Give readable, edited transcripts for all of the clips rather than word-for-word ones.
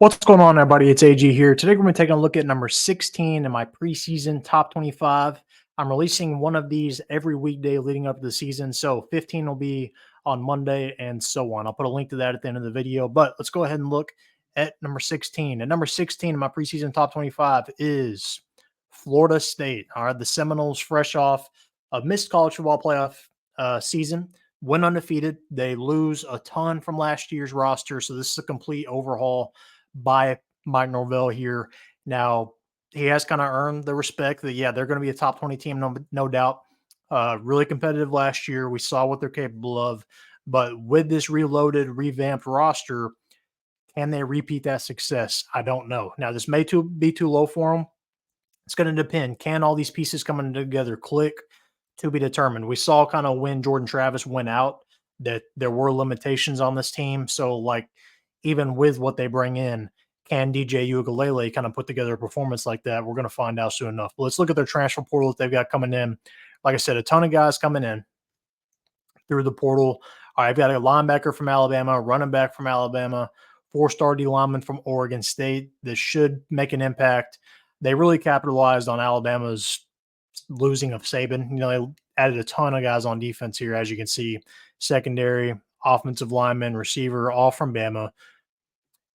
What's going on, everybody? It's AG here. Today, we're going to be taking a look at number 16 in my preseason top 25. I'm releasing one of these every weekday leading up to the season. So 15 will be on Monday and so on. I'll put a link to that at the end of the video. But let's go ahead and look at number 16. And number 16 in my preseason top 25 is Florida State. All right, the Seminoles, fresh off a missed college football playoff season, went undefeated. They lose a ton from last year's roster. So this is a complete overhaul by Mike Norvell here. Now, he has kind of earned the respect that, yeah, they're going to be a top 20 team, no doubt. Really competitive last year. We saw what they're capable of. But with this reloaded, revamped roster, can they repeat that success? I don't know. Now, this may be too low for them. It's going to depend. Can all these pieces coming together click? To be determined. We saw kind of when Jordan Travis went out that there were limitations on this team. So, like, even with what they bring in, can DJ Uiagalelei kind of put together a performance like that? We're going to find out soon enough. But let's look at their transfer portal that they've got coming in. Like I said, a ton of guys coming in through the portal. All right, I've got a linebacker from Alabama, running back from Alabama, 4-star D lineman from Oregon State. This should make an impact. They really capitalized on Alabama's losing of Saban. You know, they added a ton of guys on defense here, as you can see. Secondary, offensive lineman, receiver, all from Bama.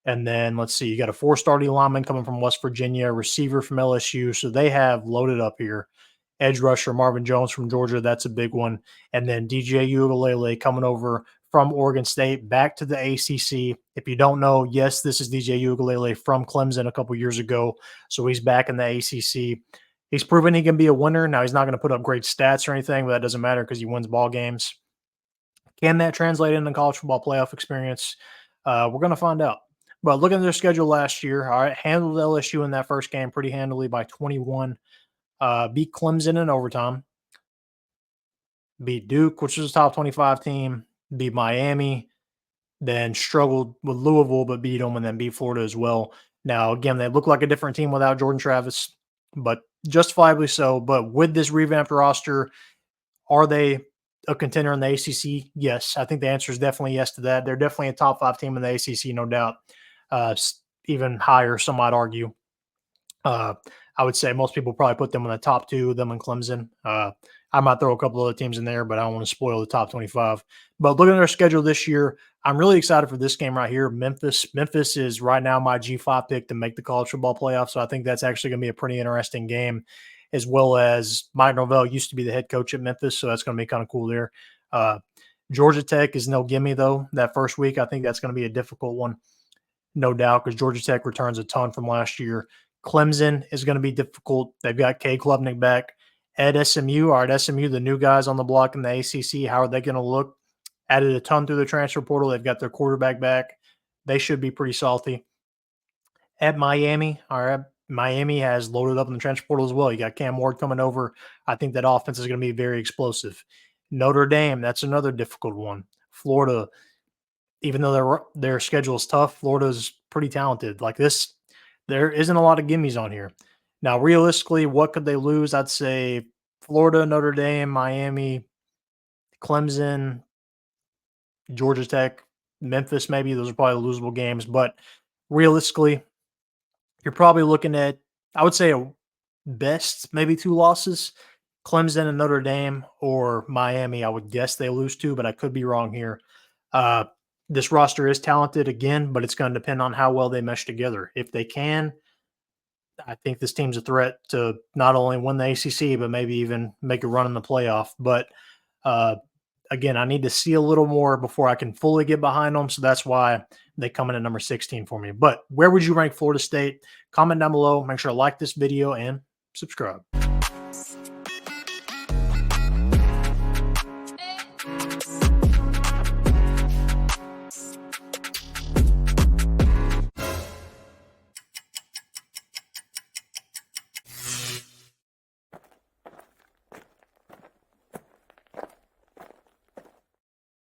And then let's see, you got a 4-star D lineman coming from West Virginia, receiver from LSU. So they have loaded up here. Edge rusher Marvin Jones from Georgia, that's a big one. And then DJ Uiagalelei coming over from Oregon State back to the ACC. If you don't know, yes, this is DJ Uiagalelei from Clemson a couple years ago. So he's back in the ACC. He's proven he can be a winner. Now, he's not going to put up great stats or anything, but that doesn't matter because he wins ball games. Can that translate into college football playoff experience? We're going to find out. But looking at their schedule last year, all right, handled LSU in that first game pretty handily by 21. Beat Clemson in overtime. Beat Duke, which was a top 25 team. Beat Miami. Then struggled with Louisville, but beat them, and then beat Florida as well. Now, again, they look like a different team without Jordan Travis, but justifiably so. But with this revamped roster, are they a contender in the ACC? Yes. I think the answer is definitely yes to that. They're definitely a top 5 team in the ACC, no doubt. Even higher, some might argue. I would say most people probably put them in the top 2, them and Clemson. I might throw a couple other teams in there, but I don't want to spoil the top 25. But looking at their schedule this year, I'm really excited for this game right here. Memphis is right now my G5 pick to make the college football playoff. So I think that's actually going to be a pretty interesting game, as well as Mike Norvell used to be the head coach at Memphis. So that's going to be kind of cool there. Georgia Tech is no gimme, though, that first week. I think that's going to be a difficult one, no doubt, because Georgia Tech returns a ton from last year. Clemson is going to be difficult. They've got Cade Klubnik back. At SMU, all right, SMU, the new guys on the block in the ACC, how are they going to look? Added a ton through the transfer portal. They've got their quarterback back. They should be pretty salty. At Miami, all right, Miami has loaded up in the transfer portal as well. You got Cam Ward coming over. I think that offense is going to be very explosive. Notre Dame, that's another difficult one. Florida, even though their schedule is tough, Florida's pretty talented. Like this, there isn't a lot of gimmies on here. Now, realistically, what could they lose? I'd say Florida, Notre Dame, Miami, Clemson, Georgia Tech, Memphis, maybe. Those are probably losable games. But realistically, you're probably looking at, I would say, a best maybe 2 losses. Clemson and Notre Dame, or Miami, I would guess they lose to, but I could be wrong here. This roster is talented again, but it's going to depend on how well they mesh together. If they can, I think this team's a threat to not only win the ACC, but maybe even make a run in the playoff. But again, I need to see a little more before I can fully get behind them. So that's why they come in at number 16 for me. But where would you rank Florida State? Comment down below. Make sure to like this video and subscribe.